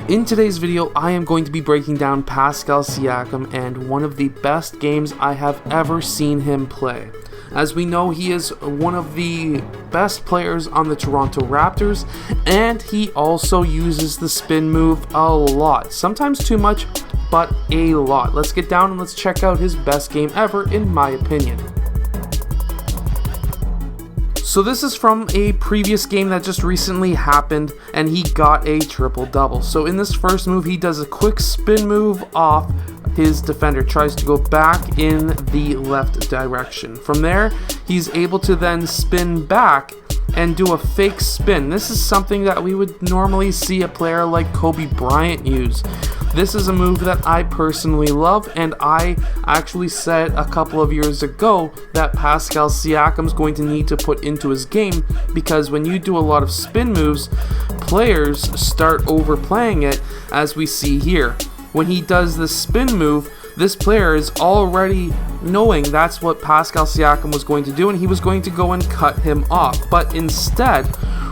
In today's video, I am going to be breaking down Pascal Siakam and one of the best games I have ever seen him play. As we know, he is one of the best players on the Toronto Raptors, and he also uses the spin move a lot. Sometimes too much, but a lot. Let's get down and let's check out his best game ever, in my opinion. So this is from a previous game that just recently happened, and he got a triple-double. So in this first move, he does a quick spin move off his defender, tries to go back in the left direction. From there, he's able to then spin back and do a fake spin. This is something that we would normally see a player like Kobe Bryant use. This is a move that I personally love, and I actually said a couple of years ago that Pascal Siakam is going to need to put into his game, because when you do a lot of spin moves, players start overplaying it, as we see here. When he does the spin move, this player is already knowing that's what Pascal Siakam was going to do, and he was going to go and cut him off. But instead,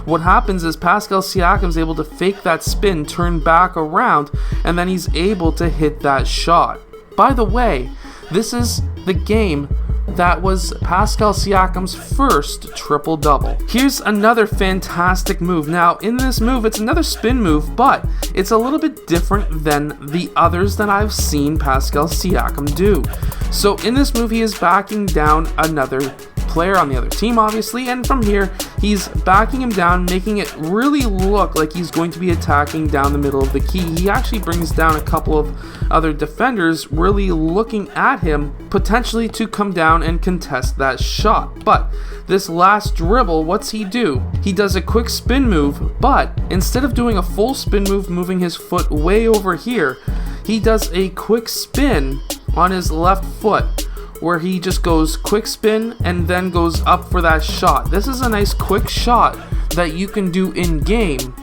what happens is Pascal Siakam is able to fake that spin, turn back around, and then he's able to hit that shot. By the way, this is the game that was Pascal Siakam's first triple-double. Here's another fantastic move. Now, in this move, it's another spin move, but it's a little bit different than the others that I've seen Pascal Siakam do. So in this move, he is backing down another player on the other team, obviously, and from here, he's backing him down, making it really look like he's going to be attacking down the middle of the key. He actually brings down a couple of other defenders, really looking at him, potentially to come down and contest that shot. But this last dribble, what's he do? He does a quick spin move, but instead of doing a full spin move, moving his foot way over here, he does a quick spin on his left foot, where he just goes quick spin and then goes up for that shot. This is a nice quick shot that you can do in game,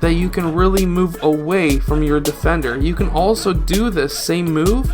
that you can really move away from your defender. You can also do this same move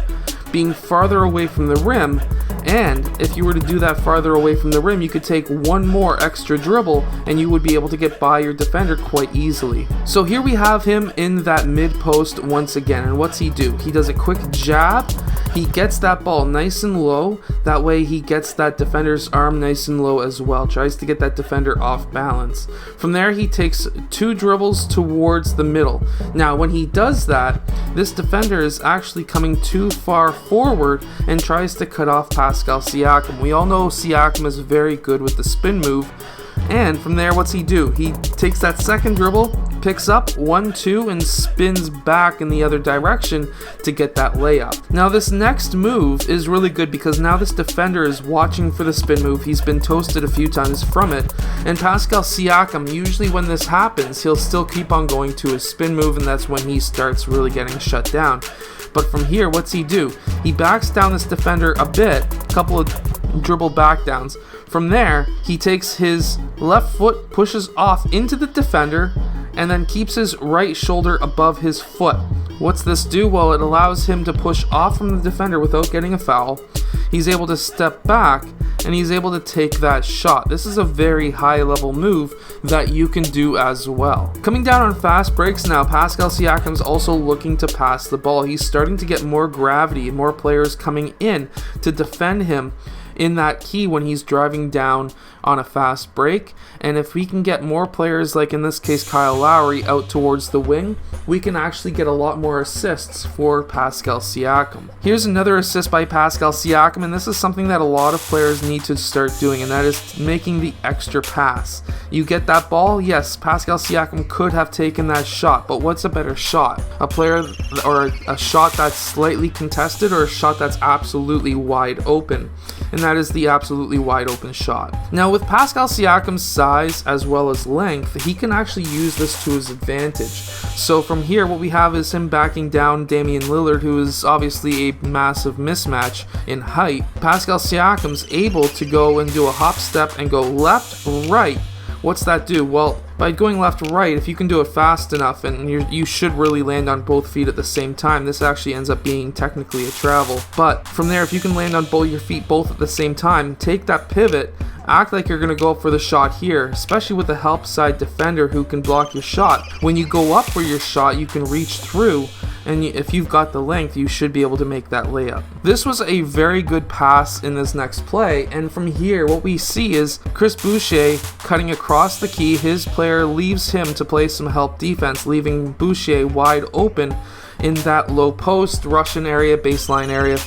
being farther away from the rim, and if you were to do that farther away from the rim, you could take one more extra dribble and you would be able to get by your defender quite easily. So here we have him in that mid post once again, and what's he do? He does a quick jab. He gets that ball nice and low, that way he gets that defender's arm nice and low as well, tries to get that defender off balance. From there, he takes two dribbles towards the middle. Now when he does that, this defender is actually coming too far forward and tries to cut off Pascal Siakam. We all know Siakam is very good with the spin move, and from there, what's he do? He takes that second dribble, picks up 1-2, and spins back in the other direction to get that layup. Now this next move is really good because now this defender is watching for the spin move. He's been toasted a few times from it, and Pascal Siakam, usually when this happens, he'll still keep on going to his spin move, and that's when he starts really getting shut down. But from here, what's he do? He backs down this defender a bit, a couple of dribble backdowns. From there, he takes his left foot, pushes off into the defender, and then keeps his right shoulder above his foot. What's this do? Well, it allows him to push off from the defender without getting a foul. He's able to step back, and he's able to take that shot. This is a very high level move that you can do as well. Coming down on fast breaks now, Pascal Siakam's also looking to pass the ball. He's starting to get more gravity and more players coming in to defend him in that key when he's driving down on a fast break. And if we can get more players, like in this case Kyle Lowry, out towards the wing, we can actually get a lot more assists for Pascal Siakam. Here's another assist by Pascal Siakam, and this is something that a lot of players need to start doing, and that is making the extra pass. You get that ball, yes, Pascal Siakam could have taken that shot, but what's a better shot? A player or a shot that's slightly contested, or a shot that's absolutely wide open? And that is the absolutely wide open shot. Now with Pascal Siakam's size as well as length, he can actually use this to his advantage. So from here, what we have is him backing down Damian Lillard, who is obviously a massive mismatch in height. Pascal Siakam's able to go and do a hop step and go left, right. What's that do? Well, by going left right, if you can do it fast enough, and you should really land on both feet at the same time, this actually ends up being technically a travel. But from there, if you can land on both your feet both at the same time, take that pivot act like you're going to go up for the shot here, especially with the help side defender who can block your shot. When you go up for your shot, you can reach through, and if you've got the length, you should be able to make that layup. This was a very good pass in this next play, and from here what we see is Chris Boucher cutting across the key. His player leaves him to play some help defense, leaving Boucher wide open in that low post, Russian area, baseline area.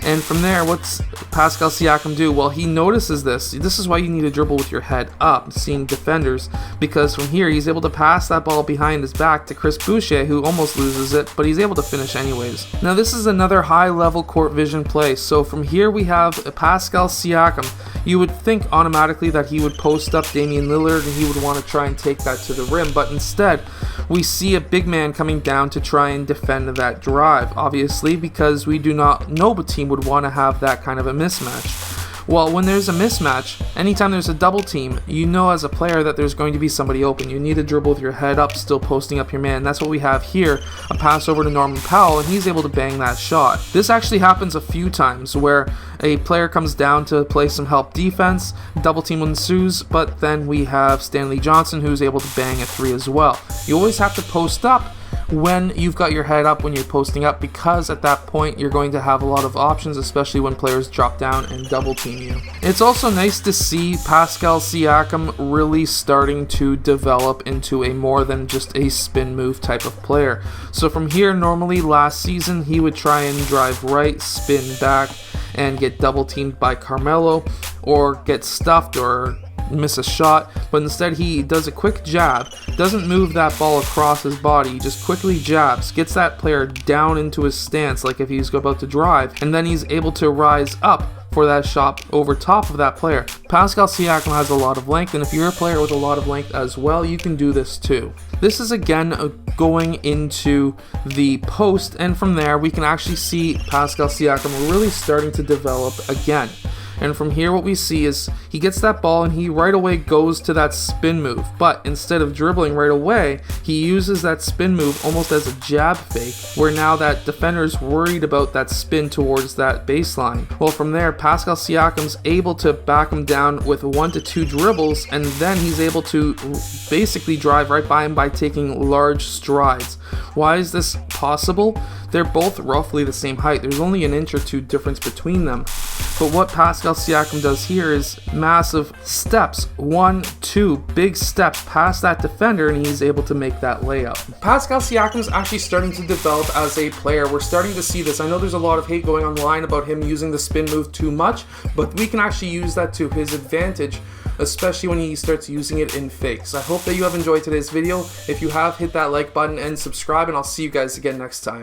And from there, what's Pascal Siakam do? Well, he notices this. This is why you need to dribble with your head up, seeing defenders, because from here he's able to pass that ball behind his back to Chris Boucher, who almost loses it, but he's able to finish anyways. Now this is another high-level court vision play. So from here we have Pascal Siakam. You would think automatically that he would post up Damian Lillard and he would want to try and take that to the rim, but instead we see a big man coming down to try and defend that drive, obviously, because we do not know what team would want to have that kind of a mismatch. Well, when there's a mismatch, anytime there's a double team, you know as a player that there's going to be somebody open. You need to dribble with your head up, still posting up your man. That's what we have here, a pass over to Norman Powell, and he's able to bang that shot. This actually happens a few times where a player comes down to play some help defense, double team ensues, but then we have Stanley Johnson who's able to bang a three as well. You always have to post up when you've got your head up, when you're posting up, because at that point you're going to have a lot of options, especially when players drop down and double team you. It's also nice to see Pascal Siakam really starting to develop into a more than just a spin move type of player. So from here, normally last season he would try and drive right, spin back, and get double teamed by Carmelo, or get stuffed or miss a shot, but instead he does a quick jab, doesn't move that ball across his body, he just quickly jabs, gets that player down into his stance like if he's about to drive, and then he's able to rise up for that shot over top of that player. Pascal Siakam has a lot of length, and if you're a player with a lot of length as well, you can do this too. This is again going into the post, and from there we can actually see Pascal Siakam really starting to develop again. And from here what we see is he gets that ball and he right away goes to that spin move, but instead of dribbling right away, he uses that spin move almost as a jab fake, where now that defender's worried about that spin towards that baseline. Well, from there Pascal Siakam's able to back him down with 1 to 2 dribbles, and then he's able to basically drive right by him by taking large strides. Why is this possible? They're both roughly the same height. There's only an inch or two difference between them. But what Pascal Siakam does here is massive steps. 1, 2 big steps past that defender, and he's able to make that layup. Pascal Siakam is actually starting to develop as a player. We're starting to see this. I know there's a lot of hate going online about him using the spin move too much, but we can actually use that to his advantage, especially when he starts using it in fakes. I hope that you have enjoyed today's video. If you have, hit that like button and subscribe, and I'll see you guys again next time.